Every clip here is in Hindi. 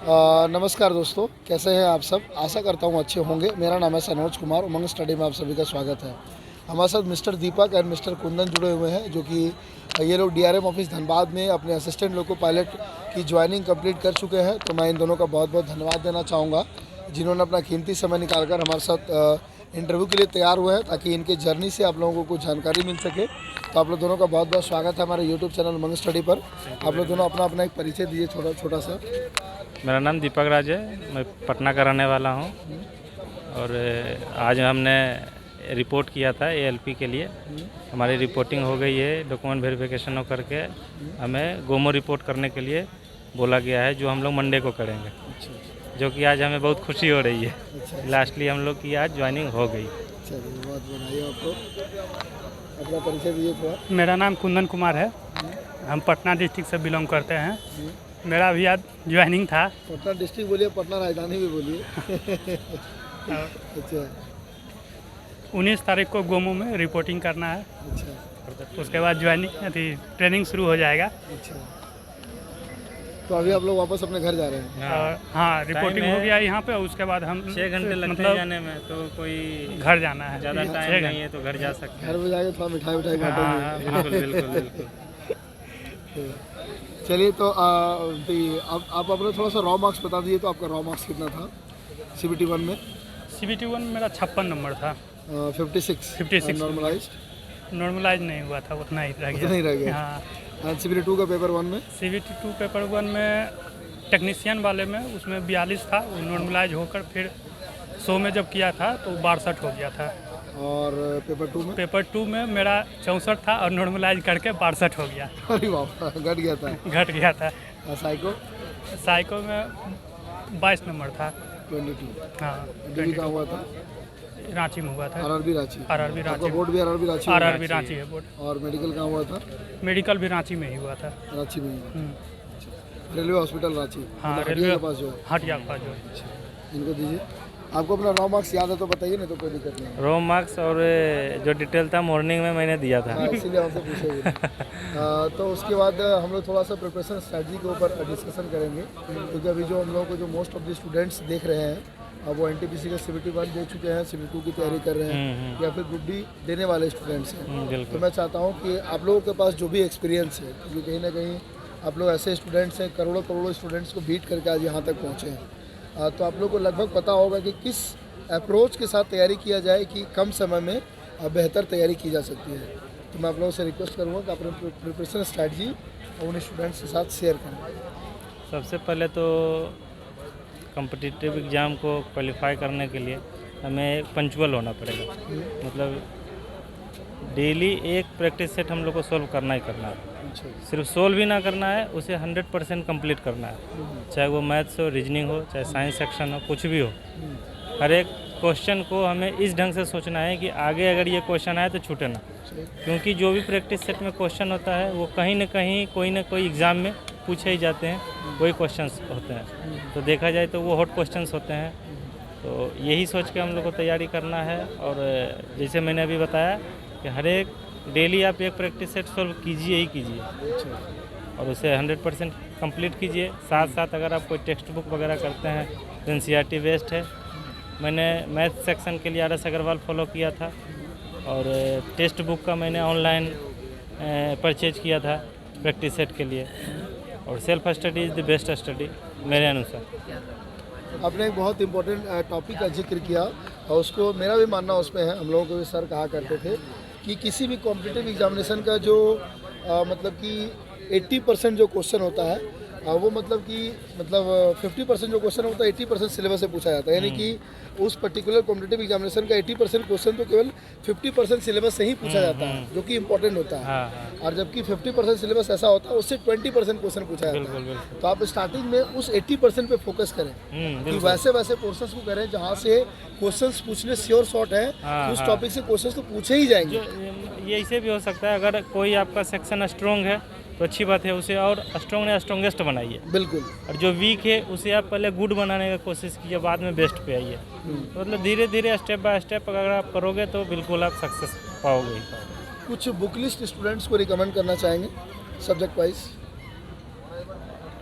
नमस्कार दोस्तों, कैसे हैं आप सब। आशा करता हूँ अच्छे होंगे। मेरा नाम है सनोज कुमार। उमंग स्टडी में आप सभी का स्वागत है। हमारे साथ mister Deepak and mister Kundan जुड़े हुए हैं, जो कि ये लोग डीआरएम ऑफिस धनबाद में अपने असिस्टेंट लोको पायलट की ज्वाइनिंग कंप्लीट कर चुके हैं। तो मैं इन दोनों का बहुत बहुत धन्यवाद देना चाहूँगा, जिन्होंने अपना कीमती समय निकालकर हमारे साथ इंटरव्यू के लिए तैयार हुए हैं, ताकि इनके जर्नी से आप लोगों को कुछ जानकारी मिल सके। तो आप लोग दोनों का बहुत बहुत स्वागत है हमारे यूट्यूब चैनल उमंग स्टडी पर। आप लोग दोनों अपना अपना एक परिचय दीजिए, छोटा सा। मेरा नाम दीपक राज है, मैं पटना का रहने वाला हूँ। और आज हमने रिपोर्ट किया था एएलपी के लिए। हमारी रिपोर्टिंग हो गई है, डॉक्यूमेंट वेरिफिकेशन हो करके हमें गोमो रिपोर्ट करने के लिए बोला गया है, जो हम लोग मंडे को करेंगे। जो कि आज हमें बहुत खुशी हो रही है। लास्टली हम लोग की आज ज्वाइनिंग हो गई। चलिए, बहुत बधाई आपको। अपना परिचय दीजिए थोड़ा। मेरा नाम कुंदन कुमार है। हम पटना डिस्ट्रिक्ट से बिलोंग करते हैं। मेरा भी आज ज्वाइनिंग था। पटना डिस्ट्रिक्ट बोलिए, पटना राजधानी भी बोलिए। अच्छा 19 तारीख को गोमो में रिपोर्टिंग करना है। अच्छा उसके बाद ज्वाइनिंग ट्रेनिंग शुरू हो जाएगा। अच्छा, तो अभी आप लोग वापस अपने घर जा रहे हैं। और हाँ, रिपोर्टिंग हो गया यहाँ पे। उसके बाद हम 6 घंटे लगते हैं जाने में, तो कोई घर जाना है। ज़्यादा टाइम नहीं है तो घर जा सकते हैं। घर में जाके थोड़ा मिठाई बांटेंगे। बिल्कुल बिल्कुल बिल्कुल। चलिए, तो आप अपना थोड़ा सा रॉ मार्क्स बता दीजिए। तो आपका रॉ मार्क्स कितना था CBT 1 में? CBT 1 मेरा 56 नंबर था। 56 नॉर्मलाइज नॉर्मलाइज नहीं हुआ था, उतना ही रह गया। नहीं रह गया। हाँ। CBT 2 का पेपर 1 में? CBT 2 पेपर 1 में टेक्नीशियन वाले में उसमें 42 था। वो नॉर्मलाइज होकर फिर 100 में जब किया था तो 62 हो गया था। और पेपर 2 में? पेपर 2 में मेरा 64 था और नॉर्मलाइज करके 62 हो गया। अरे वाह, घट गया था। घट गया था। साइको में 22 नंबर था। 22। हाँ, डिग्री कहाँ हुआ था? रांची में हुआ था। RRB Ranchi. RRB Ranchi. Board भी RRB रांची? RRB रांची है बोर्ड। और मेडिकल कहाँ हुआ था? मेडिकल भी रांची में ही हुआ था। रांची में ही। Railway hospital Ranchi. हाँ, रेलवे के पास जो है। हटिया का जो है। इनको दीजिए। आपको अपना रॉ मार्क्स याद है तो बताइए, नहीं तो कोई दिक्कत नहीं है। रॉ मार्क्स और जो डिटेल था मॉर्निंग में मैंने दिया था। हाँ, इसीलिए हमसे पूछे हुए। तो उसके बाद हम लोग थोड़ा सा प्रिपरेशन स्ट्रैटेजी के ऊपर डिस्कशन करेंगे, क्योंकि अभी जो हम लोगों को जो मोस्ट ऑफ द स्टूडेंट्स देख रहे हैं, अब वो NTPC का CBT 1 दे चुके हैं, CBT 2 की तैयारी कर रहे हैं, या फिर ग्रुप D देने वाले स्टूडेंट्स हैं। तो मैं चाहता हूँ कि आप लोगों के पास जो भी एक्सपीरियंस है, क्योंकि कहीं ना कहीं आप लोग ऐसे स्टूडेंट्स हैं, करोड़ों स्टूडेंट्स को बीट करके आज यहाँ तक पहुँचे हैं। तो आप लोग को लगभग पता होगा कि किस अप्रोच के साथ तैयारी किया जाए कि कम समय में बेहतर तैयारी की जा सकती है। तो मैं आप लोगों से रिक्वेस्ट करूँगा कि अपने प्रिपरेशन स्ट्रैटेजी उन स्टूडेंट्स के साथ शेयर करें। सबसे पहले तो कॉम्पिटिटिव एग्ज़ाम को क्वालिफाई करने के लिए हमें पंचुअल होना पड़ेगा। मतलब डेली एक प्रैक्टिस सेट हम लोग को सोल्व करना ही करना है। सिर्फ सोल्व ही ना करना है, उसे 100% कंप्लीट करना है। चाहे वो मैथ्स हो, रीजनिंग हो, चाहे साइंस सेक्शन हो, कुछ भी हो। हर एक क्वेश्चन को हमें इस ढंग से सोचना है कि आगे अगर ये क्वेश्चन आए तो छूटे ना। क्योंकि जो भी प्रैक्टिस सेट में क्वेश्चन होता है वो कहीं ना कहीं कोई ना कोई एग्ज़ाम में पूछे ही जाते हैं, वही क्वेश्चंस होते हैं। तो देखा जाए तो वो हॉट क्वेश्चंस होते हैं। तो यही सोच के हम लोग को तैयारी करना है। और जैसे मैंने अभी बताया कि हर एक डेली आप एक प्रैक्टिस सेट सोल्व कीजिए ही कीजिए, और उसे 100% कंप्लीट कीजिए। साथ साथ अगर आप कोई टेक्स्ट बुक वगैरह करते हैं तो NCERT बेस्ड है। मैंने मैथ सेक्शन के लिए RS अग्रवाल फॉलो किया था, और टेक्स्ट बुक का मैंने ऑनलाइन परचेज किया था प्रैक्टिस सेट के लिए। और self study is the best study मेरे अनुसार। आपने एक बहुत इंपॉर्टेंट टॉपिक का जिक्र किया, और उसको मेरा भी मानना उसमें है। हम लोगों को भी सर कहा करते थे कि किसी भी कॉम्पिटिटिव एग्जामिनेशन का जो मतलब कि 80% जो क्वेश्चन होता है, वो मतलब 50% जो क्वेश्चन होता है 80% सिलेबस से पूछा जाता है। यानी कि उस पर्टिकुलर कॉम्पिटिटिव एग्जामिनेशन का 80% क्वेश्चन तो केवल 50% सिलेबस से ही पूछा जाता है, जो कि इंपॉर्टेंट होता है। और जबकि 50% सिलेबस ऐसा होता है उससे 20% क्वेश्चन पूछा जाता है। तो आप स्टार्टिंग में उस 80% पे फोकस करें कि वैसे क्वेश्चंस को करें जहाँ से क्वेश्चंस पूछने श्योर शॉर्ट है। उस टॉपिक से क्वेश्चंस तो पूछे ही जाएंगे। ये ऐसे भी हो सकता है, अगर कोई आपका सेक्शन स्ट्रॉन्ग है तो अच्छी बात है, उसे और स्ट्रॉन्गेस्ट बनाइए। बिल्कुल। और जो वीक है उसे आप पहले गुड बनाने की कोशिश कीजिए, बाद में बेस्ट पे आइए। तो मतलब धीरे धीरे स्टेप बाय स्टेप अगर आप करोगे तो बिल्कुल आप सक्सेस पाओगे ही पाओगे। कुछ बुक लिस्ट स्टूडेंट्स को रिकमेंड करना चाहेंगे सब्जेक्ट वाइज?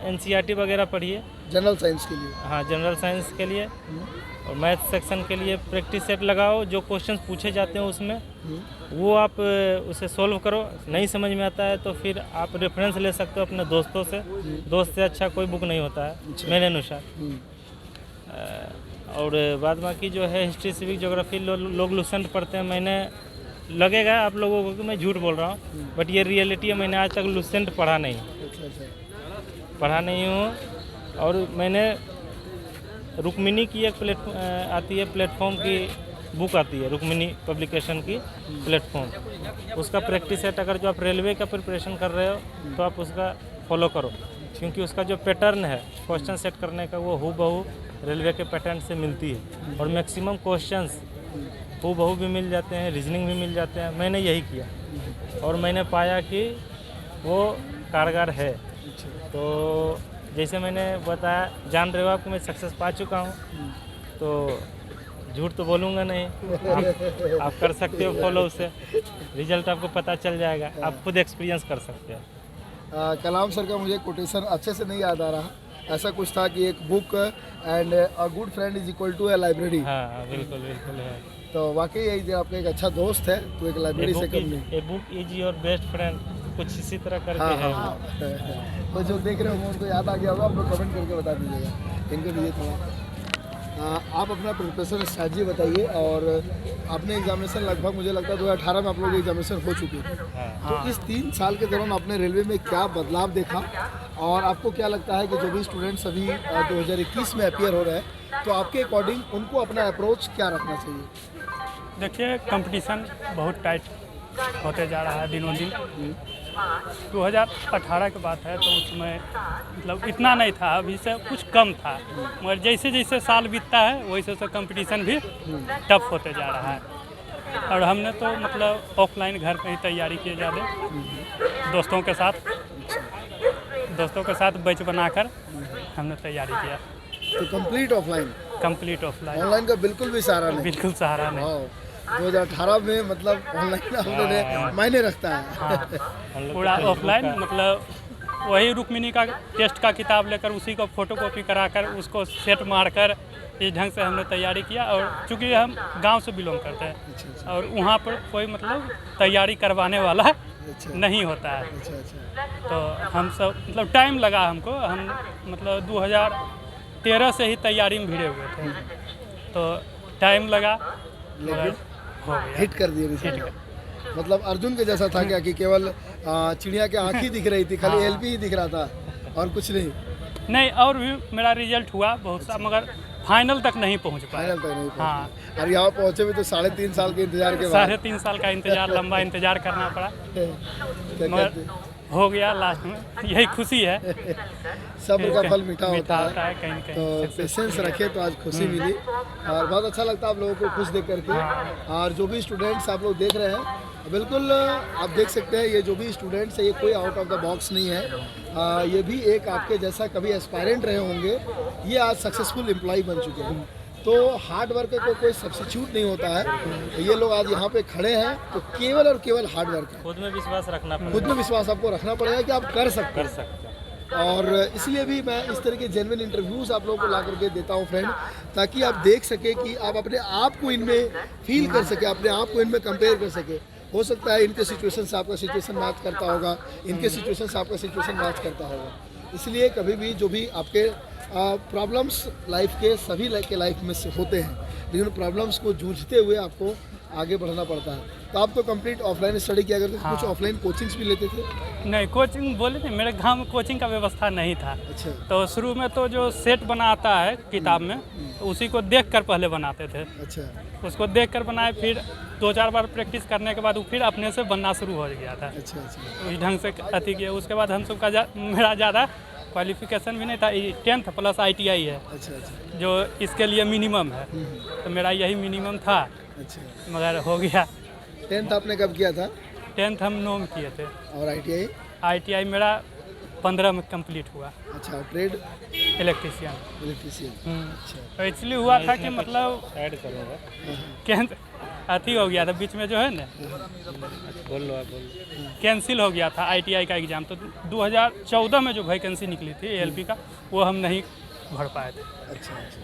NCERT वगैरह पढ़िए। जनरल साइंस के लिए। हाँ, जनरल साइंस के लिए। और मैथ सेक्शन के लिए प्रैक्टिस सेट लगाओ, जो क्वेश्चंस पूछे जाते हैं उसमें वो आप उसे सॉल्व करो। नहीं समझ में आता है तो फिर आप रेफरेंस ले सकते हो अपने दोस्तों से। दोस्त से अच्छा कोई बुक नहीं होता है मेरे अनुसार। और बाद बाकी जो है हिस्ट्री, सिविक, ज्योग्राफी लोग लुसेंट पढ़ते हैं। मैंने लगेगा आप लोगों को कि मैं झूठ बोल रहा हूँ, बट ये रियलिटी है। मैंने आज तक लुसेंट पढ़ा नहीं हूँ। और मैंने रुक्मिणी की एक आती है प्लेटफॉर्म की बुक आती है, रुक्मिणी पब्लिकेशन की प्लेटफॉर्म। उसका प्रैक्टिस सेट अगर जो आप रेलवे का प्रिपरेशन कर रहे हो तो आप उसका फॉलो करो, क्योंकि उसका जो पैटर्न है क्वेश्चन सेट करने का वो हूबहू रेलवे के पैटर्न से मिलती है। और मैक्सिमम क्वेश्चंस हूबहू भी मिल जाते हैं, रीजनिंग भी मिल जाते हैं। मैंने यही किया और मैंने पाया कि वो कारगर है। तो जैसे मैंने बताया, जान रहे हो आपको मैं सक्सेस पा चुका हूँ, तो झूठ तो बोलूँगा नहीं। आप कर सकते हो फॉलो उसे, रिजल्ट आपको पता चल जाएगा, आप खुद एक्सपीरियंस कर सकते हो। कलाम सर का मुझे कोटेशन अच्छे से नहीं याद आ रहा, ऐसा कुछ था कि एक book and a good friend is equal to a library. हाँ, बिल्कुल बिल्कुल है। तो वाकई यही जो आपका एक अच्छा दोस्त है तो एक लाइब्रेरी से कम नहीं। A book is your best friend, कुछ इसी तरह करके है। तो जो देख रहे हो उनको याद आ गया होगा, आप लोग कमेंट करके बता दीजिएगा इनके लिए थोड़ा। आप अपना प्रिपरेशन स्ट्रैटेजी बताइए। और आपने एग्जामिनेशन लगभग मुझे लगता है 2018 में आप लोग एग्जामिनेशन हो चुके थे। तो इस 3 साल के दौरान आपने रेलवे में क्या बदलाव देखा, और आपको क्या लगता है कि जो भी स्टूडेंट्स अभी 2021 में अपीयर हो रहे हैं तो आपके अकॉर्डिंग उनको अपना अप्रोच क्या रखना चाहिए? देखिए, कंपटीशन बहुत टाइट होते जा रहा है दिनों दिन। 2018 की बात है तो उसमें मतलब इतना नहीं था, अभी से कुछ कम था, मगर जैसे जैसे साल बीतता है वैसे वैसे कंपटीशन भी टफ होते जा रहा है। और हमने तो मतलब ऑफलाइन घर पे ही तैयारी किए ज़्यादा, दोस्तों के साथ बैच बनाकर हमने तैयारी किया। तो कंप्लीट ऑफलाइन, ऑनलाइन का बिल्कुल भी सहारा नहीं। बिल्कुल सहारा नहीं। 2018 में मतलब ऑनलाइन आपने मायने रखता है। पूरा ऑफलाइन, मतलब वही रुक्मिणी का टेस्ट का किताब लेकर उसी को फोटोकॉपी कराकर उसको सेट मारकर इस ढंग से हमने तैयारी किया। और चूँकि हम गांव से बिलोंग करते हैं और वहाँ पर कोई मतलब तैयारी करवाने वाला नहीं होता है, तो हम सब मतलब टाइम लगा हमको। हम मतलब 2013 से ही तैयारी में भिड़े हुए थे, तो टाइम लगा, लेकिन हो गया। हिट कर दिया। मतलब अर्जुन के जैसा था क्या कि केवल चिड़िया की आँख ही दिख रही थी, खाली एलपी ही दिख रहा था और कुछ नहीं? और भी मेरा रिजल्ट हुआ बहुत सा, मगर फाइनल तक नहीं पहुंच पाया। फाइनल तक नहीं हाँ, और यहाँ पहुँचे भी तो 3.5 साल के इंतजार के बाद। 3.5 साल का इंतजार, लंबा इंतजार करना पड़ा, क्या मगर कहते हैं? हो गया लास्ट में। यही खुशी है, सब्र का फल मीठा होता है है। कहीं कहीं। तो पेशेंस रखे तो आज खुशी मिली, और बहुत अच्छा लगता है आप लोगों को खुश देख करके। और जो भी स्टूडेंट्स आप लोग देख रहे हैं, बिल्कुल आप देख सकते हैं, ये जो भी स्टूडेंट्स है ये कोई आउट ऑफ द बॉक्स नहीं है। ये भी एक आपके जैसा कभी एस्पायरेंट रहे होंगे, ये आज सक्सेसफुल एम्प्लॉय बन चुके हैं। तो हार्ड वर्क का कोई सब्स्टिट्यूट नहीं होता है। ये लोग आज यहाँ पे खड़े हैं तो केवल और केवल हार्ड वर्क है। खुद में विश्वास रखना पड़ेगा। खुद में विश्वास आपको रखना पड़ेगा कि आप कर सकते हैं। और इसलिए भी मैं इस तरह के जेन्युइन इंटरव्यूज़ आप लोगों को ला करके देता हूँ फ्रेंड, ताकि आप देख सके कि आप अपने आप को इनमें फील कर सके, अपने आप को इनमें कंपेयर कर सके। हो सकता है इनके सिचुएशन से आपका सिचुएशन मैच करता होगा, इनके सिचुएशन से आपका सिचुएशन मैच करता होगा। इसलिए कभी भी जो भी आपके प्रॉब्लम्स लाइफ के सभी के लाइफ में से होते हैं, लेकिन प्रॉब्लम्स को जूझते हुए आपको आगे बढ़ना पड़ता है। तो आप तो कंप्लीट ऑफलाइन स्टडी किया करते थे, कुछ ऑफलाइन कोचिंग्स भी लेते थे? नहीं, कोचिंग बोले थे, मेरे गांव में कोचिंग का व्यवस्था नहीं था। अच्छा। तो शुरू में तो जो सेट बना आता है किताब में, तो उसी को देखकर पहले बनाते थे। अच्छा। उसको देखकर बनाए, फिर 2-4 बार प्रैक्टिस करने के बाद वो फिर अपने से बनना शुरू हो गया था। अच्छा। उस ढंग से अति किया। उसके बाद हम सब का मेरा ज़्यादा क्वालिफिकेशन भी नहीं था, 10th प्लस ITI है। अच्छा। जो इसके लिए मिनिमम है, तो मेरा यही मिनिमम था। अच्छा। मगर हो गया। 10th आपने कब किया था? 10th हम 9 में किए थे। और ITI? ITI मेरा 15 में कंप्लीट हुआ। अच्छा। ट्रेड? इलेक्ट्रीशियन। अच्छा। तो इसलिए हुआ था कि मतलब ऐड करूँगा। अथी हो गया था बीच में जो है ना, बोल लो आप बोल लो। कैंसिल हो गया था आईटीआई का एग्ज़ाम। तो 2014 में जो वैकेंसी निकली थी एएलपी का, वो हम नहीं भर पाए थे। अच्छा अच्छा,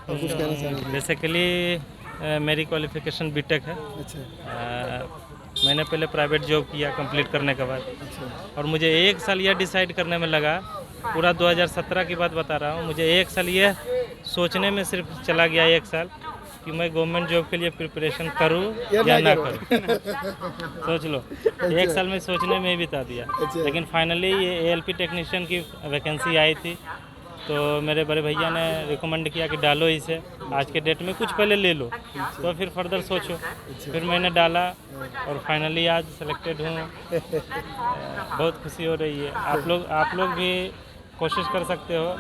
और कुछ कहना चाह रहे थे? बेसिकली मेरी क्वालिफिकेशन बीटेक है। अच्छा मैंने पहले प्राइवेट जॉब किया कंप्लीट करने के बाद, अच्छा और मुझे 1 साल यह डिसाइड करने में लगा, पूरा 2017 की बात बता रहा हूँ, मुझे 1 साल यह सोचने में सिर्फ चला गया 1 साल कि मैं गवर्नमेंट जॉब के लिए प्रिपरेशन करूँ या ना करूँ। सोच लो, 1 साल में सोचने में ही बिता दिया। अच्छा। लेकिन फाइनली ये एएलपी टेक्नीशियन की वैकेंसी आई थी, तो मेरे बड़े भैया ने रिकमेंड किया कि डालो इसे, आज के डेट में कुछ पहले ले लो, तो फिर फर्दर सोचो। फिर मैंने डाला और फाइनली आज सेलेक्टेड हूँ। बहुत खुशी हो रही है। आप लोग भी कोशिश कर सकते हो,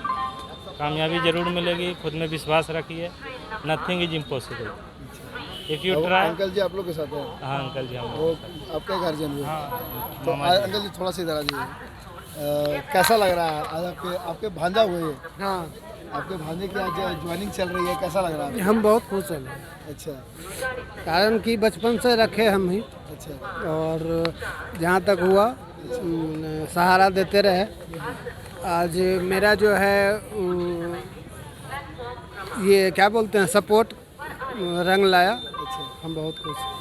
कामयाबी ज़रूर मिलेगी। खुद में विश्वास रखिए, nothing is impossible if you try. Uncle ji आप लोग के साथ हैं? हाँ अंकल जी, हम वो आपके गार्जियन भी हैं? हाँ, तो अंकल जी थोड़ा सा इधर आ जाइए। कैसा लग रहा है आज आपके भांजा हुए हैं? हाँ, आपके भांजे की आज ज्वाइनिंग चल रही है, कैसा लग रहा है? हम बहुत खुश हैं। अच्छा कारण कि बचपन से रखे हम ही, अच्छा और जहाँ तक हुआ सहारा देते रहे। आज मेरा जो है ये क्या बोलते हैं, सपोर्ट रंग लाया। अच्छा, हम बहुत खुश हैं।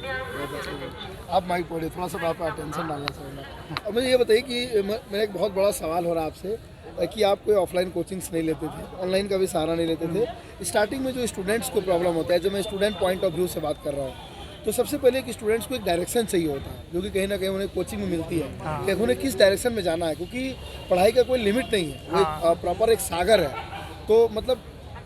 बहुत अच्छा। आप माइक पढ़िए, थोड़ा सा आप अटेंशन डालना चाहूँगा। अब मुझे ये बताइए कि मेरा एक बहुत बड़ा सवाल हो रहा है आपसे कि आप कोई ऑफलाइन कोचिंग्स नहीं लेते थे, ऑनलाइन का भी सहारा नहीं लेते थे। स्टार्टिंग में जो स्टूडेंट्स को प्रॉब्लम होता है, जब मैं स्टूडेंट पॉइंट ऑफ व्यू से बात कर रहा हूँ, तो सबसे पहले कि स्टूडेंट्स को एक डायरेक्शन चाहिए होता है, जो कि कहीं ना कहीं उन्हें कोचिंग में मिलती है कि उन्हें किस डायरेक्शन में जाना है, क्योंकि पढ़ाई का कोई लिमिट नहीं है, वो प्रॉपर एक सागर है। तो मतलब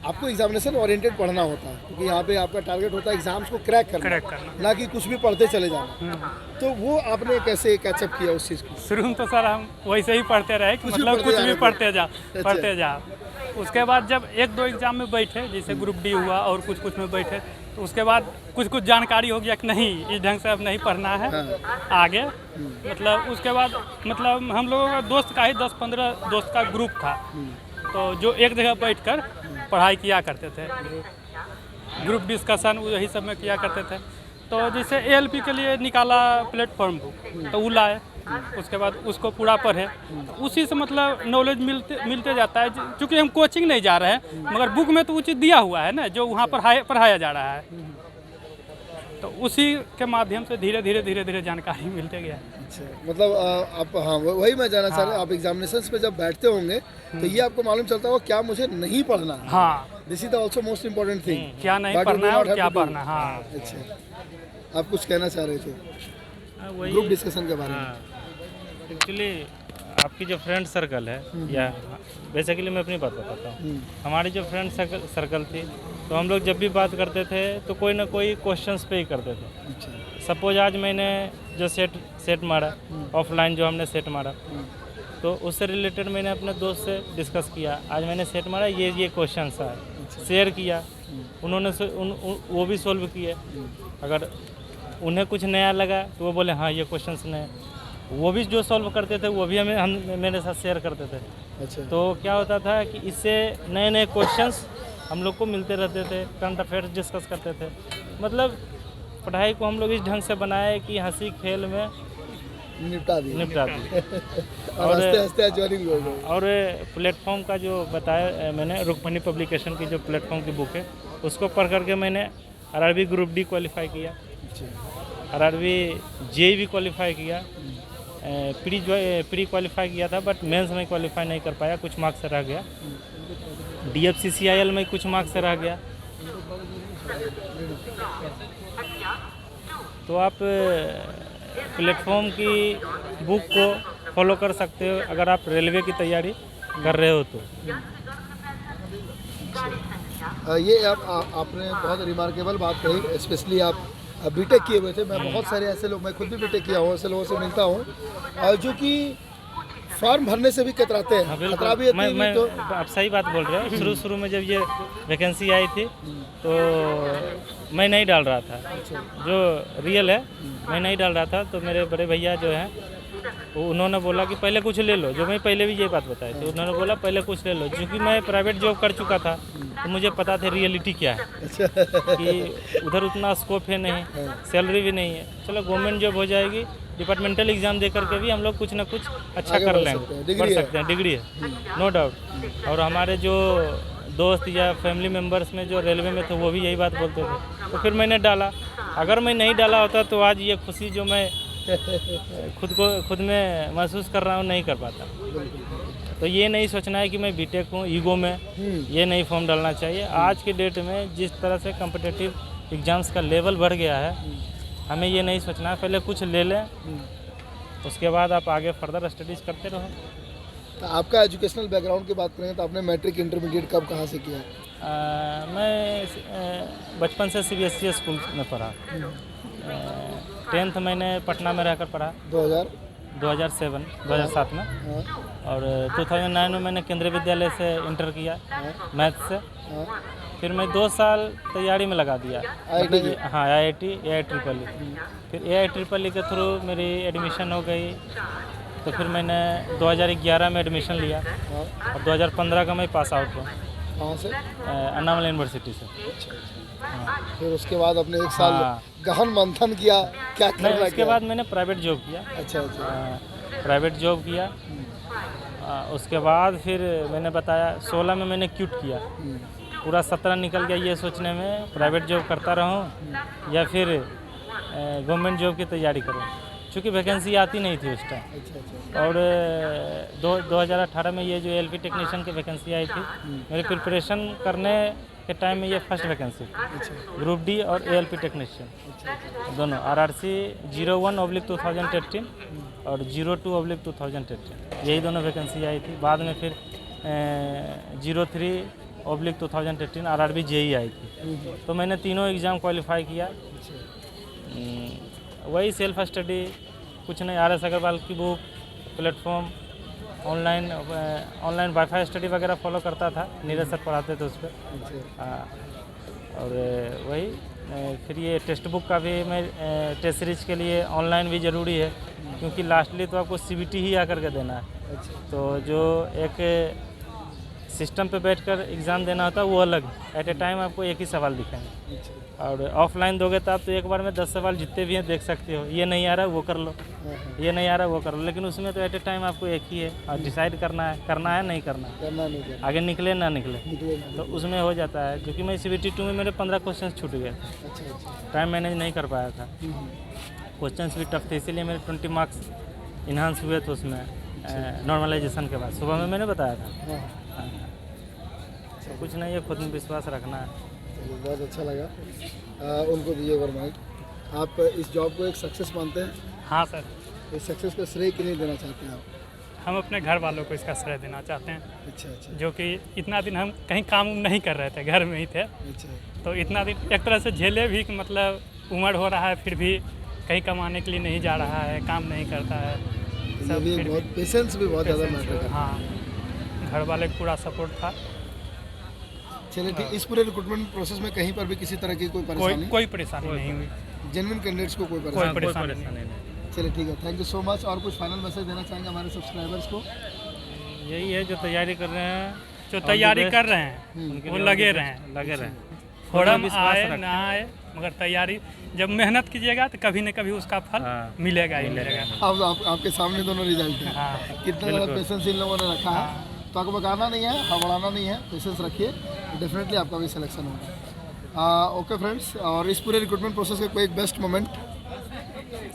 आपको एग्जामिनेशन ओरिएंटेड पढ़ना होता है, क्योंकि यहाँ पे आपका टारगेट होता है एग्जाम्स को क्रैक करना, ना कि कुछ भी पढ़ते चले जाना। तो वो आपने कैसे कैचअप किया उस चीज़ को? शुरू में तो सर हम वैसे ही पढ़ते रहे कि मतलब कुछ भी पढ़ते जाओ। उसके बाद जब 1-2 एग्ज़ाम में बैठे, जैसे ग्रुप डी हुआ और कुछ में बैठे, तो उसके बाद कुछ जानकारी हो गया कि नहीं, इस ढंग से अब नहीं पढ़ना है आगे। मतलब उसके बाद मतलब हम लोगों का दोस्त का ही 10-15 दोस्त का ग्रुप था, तो जो एक जगह बैठकर पढ़ाई किया करते थे, ग्रुप डिस्कशन यही सब में किया करते थे। तो जैसे एएलपी के लिए निकाला प्लेटफॉर्म बुक, तो वो लाए, उसके बाद उसको पूरा पढ़े, उसी से मतलब नॉलेज मिलते जाता है। क्योंकि हम कोचिंग नहीं जा रहे हैं, मगर बुक में तो वो चीज़ दिया हुआ है ना, जो वहाँ पढ़ाया जा रहा है, तो उसी के माध्यम से धीरे धीरे जानकारी मिलते गया। अच्छा, मतलब आप, हाँ वही मैं जानना चाह रहा हूँ, आप एग्जामिनेशंस पे जब बैठते होंगे तो ये आपको मालूम चलता होगा क्या मुझे नहीं पढ़ना है। हाँ, this is also most important thing, क्या नहीं पढ़ना है और क्या पढ़ना है। हाँ, अच्छा, आप कुछ कहना चाह रहे थे वही ग्रुप डिस्कशन के बारे में? एक्चुअली आपकी जो फ्रेंड सर्कल है, या बेसिकली मैं अपनी बात बताता हूँ, हमारी जो फ्रेंड सर्कल थी, तो हम लोग जब भी बात करते थे तो कोई ना कोई क्वेश्चंस पे ही करते थे। सपोज आज मैंने जो सेट मारा, ऑफलाइन जो हमने सेट मारा, तो उससे रिलेटेड मैंने अपने दोस्त से डिस्कस किया, आज मैंने सेट मारा, ये क्वेश्चंस आए, शेयर किया, उन्होंने वो भी सोल्व किए। अगर उन्हें कुछ नया लगा तो वो बोले हाँ ये क्वेश्चंस नए, वो भी जो सॉल्व करते थे वो भी हम मेरे साथ शेयर करते थे। अच्छा, तो क्या होता था कि इससे नए क्वेश्चंस हम लोग को मिलते रहते थे, करंट अफेयर्स डिस्कस करते थे। मतलब पढ़ाई को हम लोग इस ढंग से बनाए कि हंसी खेल में निपटा दी और हंसते हंसते ज्वाइनिंग हो गए। और प्लेटफॉर्म का जो बताया मैंने, रुक्मणी पब्लिकेशन की जो प्लेटफॉर्म की बुक है, उसको पढ़ करके मैंने आरआरबी ग्रुप डी क्वालिफाई किया, आरआरबी जेई भी क्वालिफाई किया, प्री क्वालिफाई किया था, बट मेंस में क्वालिफाई नहीं कर पाया, कुछ मार्क्स से रह गया। DFCCIL में कुछ मार्क्स से रह गया। तो आप प्लेटफॉर्म की बुक को फॉलो कर सकते हो अगर आप रेलवे की तैयारी कर रहे हो तो। ये आपने बहुत रिमार्केबल बात कही, स्पेशली आप बीटेक किए हुए थे। मैं बहुत सारे ऐसे लोग, मैं खुद भी बीटेक किया हूँ, ऐसे लोगों से मिलता हूँ जो कि फॉर्म भरने से भी कतराते हैं। खतरा भी होती है। तो आप सही बात बोल रहे हो। शुरू में जब ये वैकेंसी आई थी तो मैं नहीं डाल रहा था, जो रियल है मैं नहीं डाल रहा था। तो मेरे बड़े भैया जो हैं उन्होंने बोला कि पहले कुछ ले लो, जो मैं पहले भी ये बात बताई थी। उन्होंने बोला पहले कुछ ले लो, क्योंकि मैं प्राइवेट जॉब कर चुका था तो मुझे पता था रियलिटी क्या है, कि उधर उतना स्कोप है नहीं, सैलरी भी नहीं है। चलो गवर्नमेंट जॉब हो जाएगी, डिपार्टमेंटल एग्जाम दे करके भी हम लोग कुछ ना कुछ अच्छा आगे कर बढ़ लेंगे, सकते हैं, बढ़ डिग्री है। सकते हैं, डिग्री है, नो डाउट। और हमारे जो दोस्त या फैमिली मेम्बर्स में जो रेलवे में थे वो भी यही बात बोलते थे, तो फिर मैंने डाला। अगर मैं नहीं डाला होता तो आज ये खुशी जो मैं खुद में महसूस कर रहा हूँ नहीं कर पाता। तो ये नहीं सोचना है कि मैं बीटेक हूँ ईगो में, ये नहीं फॉर्म डालना चाहिए। आज के डेट में जिस तरह से कॉम्पिटिटिव एग्ज़ाम्स का लेवल बढ़ गया है, हमें ये नहीं सोचना है, पहले कुछ ले लें, उसके बाद आप आगे फर्दर स्टडीज़ करते रहो। तो आपका एजुकेशनल बैकग्राउंड की बात करें तो आपने मैट्रिक इंटरमीडिएट कब कहाँ से किया? मैं बचपन से CBSE स्कूल में पढ़ा। 10th मैंने पटना में रहकर पढ़ा 2007 में, हाँ, और 2009 में मैंने केंद्रीय विद्यालय से इंटर किया मैथ से। हाँ, फिर मैं 2 साल तैयारी में लगा दिया, IIT? हाँ IIT AIEEE। फिर AIEEE के थ्रू मेरी एडमिशन हो गई, तो फिर मैंने 2011 में एडमिशन लिया हाँ। और 2015 का मैं पास आउट हुआ कहाँ से? अन्नामलाई यूनिवर्सिटी से। फिर उसके बाद आपने एक साल हाँ। गहन मंथन किया, क्या नहीं, करना उसके बाद मैंने प्राइवेट जॉब किया, अच्छा अच्छा। प्राइवेट जॉब किया। उसके बाद फिर मैंने बताया 16 में मैंने क्यूट किया, पूरा 17 निकल गया ये सोचने में प्राइवेट जॉब करता रहूं या फिर गवर्नमेंट जॉब की तैयारी करूं, क्योंकि वैकेंसी आती नहीं थी उस टाइम। अच्छा अच्छा। और 2018 में ये जो LP टेक्नीशियन की वैकेंसी आई थी, मेरी प्रिपरेशन करने के टाइम में ये फर्स्ट वैकेंसी थी, ग्रुप डी और ALP टेक्नीशियन दोनों, RRC 01/2018 और 02/2018, यही दोनों वैकेंसी आई थी। बाद में फिर 03/2018 RRB JEE आई थी। तो मैंने तीनों एग्ज़ाम क्वालिफाई किया। वही सेल्फ स्टडी, कुछ नहीं, RS अग्रवाल की book, platform, online wifi study वगैरह फॉलो करता था, नीरज सर पढ़ाते थे उस पर। और वही फिर ये टेक्स्ट बुक का भी मैं टेस्ट सीरीज के लिए ऑनलाइन भी ज़रूरी है, क्योंकि लास्टली तो आपको CBT ही आकर के देना है। तो जो एक सिस्टम पे बैठकर एग्ज़ाम देना होता है वो अलग, एट ए टाइम आपको एक ही सवाल दिखाएंगे। और ऑफलाइन दोगे तो आप तो एक बार में 10 सवाल जितने भी हैं देख सकते हो, ये नहीं आ रहा वो कर लो, ये नहीं आ रहा वो कर लो। लेकिन उसमें तो एट ए टाइम आपको एक ही है और डिसाइड करना है नहीं करना है, करना नहीं करना, आगे निकले ना निकले, निकले ना। तो उसमें हो जाता है। क्योंकि मैं CBT 2 में मेरे 15 क्वेश्चन छूट गए थे, अच्छा अच्छा। टाइम मैनेज नहीं कर पाया था, क्वेश्चन भी टफ थे, इसीलिए मेरे 20 मार्क्स इन्हांस हुए थे उसमें नॉर्मलाइजेशन के बाद, सुबह में मैंने बताया था। हाँ, तो कुछ नहीं है, खुद में विश्वास रखना है। चलिए बहुत अच्छा लगा। उनको दीजिए वरमाइक। आप इस जॉब को एक सक्सेस मानते हैं? हाँ सर, इस सक्सेस को श्रेय किन्हें देना चाहते हैं आप? हम अपने घर वालों को इसका श्रेय देना चाहते हैं, अच्छा अच्छा जो कि इतना दिन हम कहीं काम नहीं कर रहे थे, घर में ही थे, अच्छा। तो इतना दिन एक तरह से झेले भी कि मतलब उम्र हो रहा है फिर भी कहीं कमाने के लिए नहीं जा रहा है, काम नहीं करता है, ये भी फिर बहुत पेशेंस भी बहुत ज़्यादा पैसे मैटर से- करता है। हाँ, घर वाले का पूरा सपोर्ट था। चलिए ठीक, इस पूरे रिक्रूटमेंट प्रोसेस में कहीं पर भी किसी तरह की कोई परेशानी? कोई परेशानी नहीं हुई, जेन्युइन कैंडिडेट्स को कोई कोई परेशानी? परेशानी नहीं। नहीं। चलिए ठीक है, थैंक यू सो मच। और कुछ फाइनल मैसेज देना चाहेंगे हमारे सब्सक्राइबर्स को? यही है, जो तैयारी कर रहे हैं, जो तैयारी कर रहे हैं उनके वो लिए लगे all the रहें, best, लगे रहें। फॉर्म विश्वास आए रखें। ना आए, मगर तैयारी जब मेहनत कीजिएगा तो कभी न कभी उसका फल हाँ, मिलेगा ही मिलेगा। अब आपके सामने दोनों रिजल्ट हैं। हाँ, कितना ज़्यादा पेशेंस इन लोगों ने रखा है, तो आपको बताना नहीं है, हड़बड़ाना नहीं है, पेशेंस रखिए, डेफिनेटली आपका भी सिलेक्शन होगा। ओके फ्रेंड्स, और इस पूरे रिक्रूटमेंट प्रोसेस का कोई एक बेस्ट मोमेंट?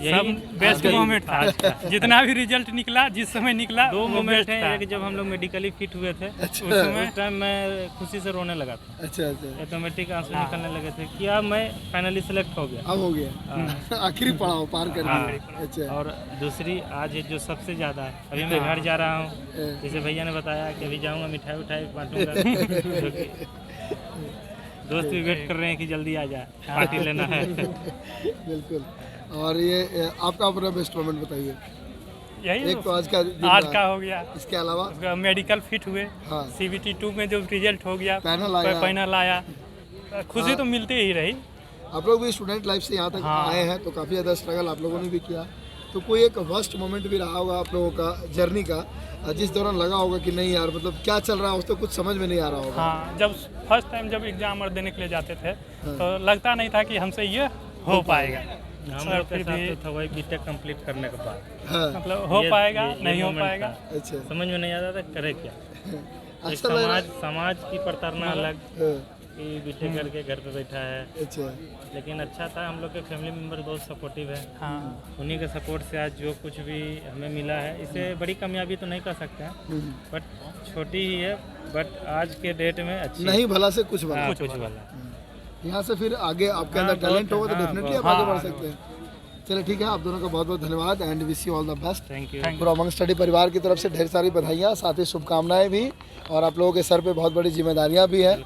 सब बेस्ट मोमेंट था, जितना भी रिजल्ट निकला, जिस समय निकला, 2 वो मोमेंट बेस्ट हैं। था। एक जब हम लोग मेडिकली फिट हुए थे, अच्छा उस टाइम मैं खुशी से रोने लगा था, अच्छा अच्छा। ऑटोमेटिक आंसू निकलने लगे थे कि अब मैं फाइनली सेलेक्ट हो गया। अब हो गया, आखिरी पड़ाव पार कर दिया। अच्छा और दूसरी आज जो सबसे ज़्यादा है, अभी मैं घर जा रहा हूँ, जैसे भैया ने बताया कि अभी जाऊँगा मिठाई उठाई बांटूंगा, जो कि दोस्त भी वेट कर रहे हैं कि जल्दी आ जाए, पार्टी लेना है। बिल्कुल। और ये आपका अपना बेस्ट मोमेंट बताइए। यही एक तो आज का दिन आज रहा। का हो गया, इसके अलावा उसका मेडिकल फिट हुए, हाँ, CBT 2 में जो रिजल्ट हो गया, पैनल आया। पैनल आया, खुशी तो मिलती ही रही। आप लोग भी स्टूडेंट लाइफ से यहाँ तक हाँ। आए हैं, तो काफ़ी ज़्यादा स्ट्रगल आप लोगों ने भी किया, तो कोई एक वर्स्ट मोमेंट भी रहा होगा आप लोगों का जर्नी का, जिस दौरान लगा होगा कि नहीं यार मतलब क्या चल रहा है उसको कुछ समझ में नहीं आ रहा होगा? हाँ, जब फर्स्ट टाइम जब एग्ज़ाम और देने के लिए जाते थे तो लगता नहीं था कि हमसे ये हो पाएगा। हम लोग के साथ तो था वही बीटेक कंप्लीट करने के बाद, हाँ, मतलब हो पाएगा नहीं हो moment पाएगा। था। अच्छा समझ में नहीं आता था करे क्या। एक अच्छा लग रहा समाज की प्रताड़ना अलग है। कि बीटेक करके घर पे बैठा है, अच्छा लेकिन अच्छा था हम लोग के फैमिली मेम्बर बहुत सपोर्टिव है। हाँ, उन्हीं के सपोर्ट से आज जो कुछ भी हमें मिला है, इसे बड़ी कामयाबी तो नहीं कह सकते हैं, बट छोटी ही है, बट आज के डेट में अच्छी नहीं भला से कुछ भला। हाँ, कुछ वाला। यहाँ से फिर आगे आपके अंदर टैलेंट होगा तो डेफिनेटली आप आगे बढ़ सकते हैं। चलिए ठीक है, आप दोनों का बहुत बहुत धन्यवाद and wish you all the best. Thank you. पूरा उमंग स्टडी परिवार की तरफ से ढेर सारी बधाइयाँ, साथ ही शुभकामनाएं भी, और आप लोगों के सर पे बहुत बड़ी जिम्मेदारियां भी हैं।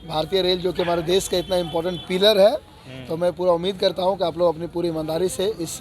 भारतीय रेल जो कि हमारे देश का इतना इम्पोर्टेंट पिलर है, तो मैं पूरा उम्मीद करता हूं कि आप लोग अपनी पूरी ईमानदारी से इस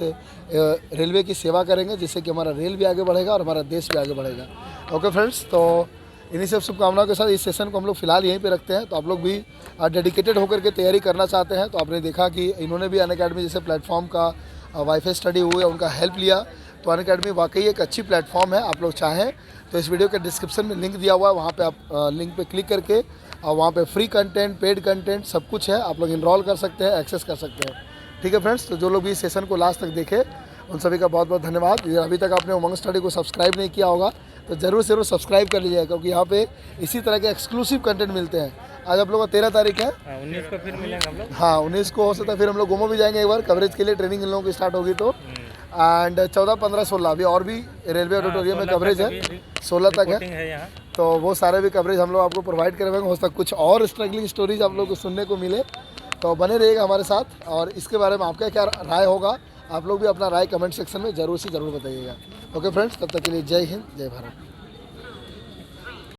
रेलवे की सेवा करेंगे, जिससे कि हमारा रेल भी आगे बढ़ेगा और हमारा देश भी आगे बढ़ेगा। ओके फ्रेंड्स, तो इन्हीं सब शुभकामनाओं के साथ इस सेशन को हम लोग फिलहाल यहीं पे रखते हैं। तो आप लोग भी डेडिकेटेड होकर के तैयारी करना चाहते हैं तो आपने देखा कि इन्होंने भी अनअकैडमी जैसे प्लेटफॉर्म का वाईफाई स्टडी हुई है, उनका हेल्प लिया। तो अनअकैडमी वाकई एक अच्छी प्लेटफॉर्म है। आप लोग चाहें तो इस वीडियो के डिस्क्रिप्शन में लिंक दिया हुआ है, वहाँ पे आप लिंक पे क्लिक करके और वहाँ पे फ्री कंटेंट, पेड कंटेंट सब कुछ है, आप लोग इनरोल कर सकते हैं, एक्सेस कर सकते हैं। ठीक है फ्रेंड्स, तो जो लोग भी इस सेशन को लास्ट तक देखे उन सभी का बहुत बहुत धन्यवाद। यदि अभी तक आपने उमंग स्टडी को सब्सक्राइब नहीं किया होगा तो ज़रूर से ज़रूर सब्सक्राइब कर लीजिएगा, क्योंकि यहाँ पे इसी तरह के एक्सक्लूसिव कंटेंट मिलते हैं। आज आप लोगों का 13 तारीख है, 19 को फिर मिलेंगे हम लोग। हाँ 19 को हो सकता है फिर हम लोग गोमो भी जाएंगे एक बार कवरेज के लिए, ट्रेनिंग इन लोगों की स्टार्ट होगी तो। एंड 14, 15, 16 अभी और भी रेलवे ऑडिटोरियम में कवरेज है, 16 तक है, है यहाँ। तो वो सारे भी कवरेज हम लोग आपको प्रोवाइड करवाएंगे। हो सकता है कुछ और स्ट्रगलिंग स्टोरीज आप लोग को सुनने को मिले, तो बने रहिएगा हमारे साथ। और इसके बारे में आपका क्या राय होगा, आप लोग भी अपना राय कमेंट सेक्शन में ज़रूर से ज़रूर बताइएगा। ओके फ्रेंड्स, तब तक के लिए जय हिंद, जय भारत।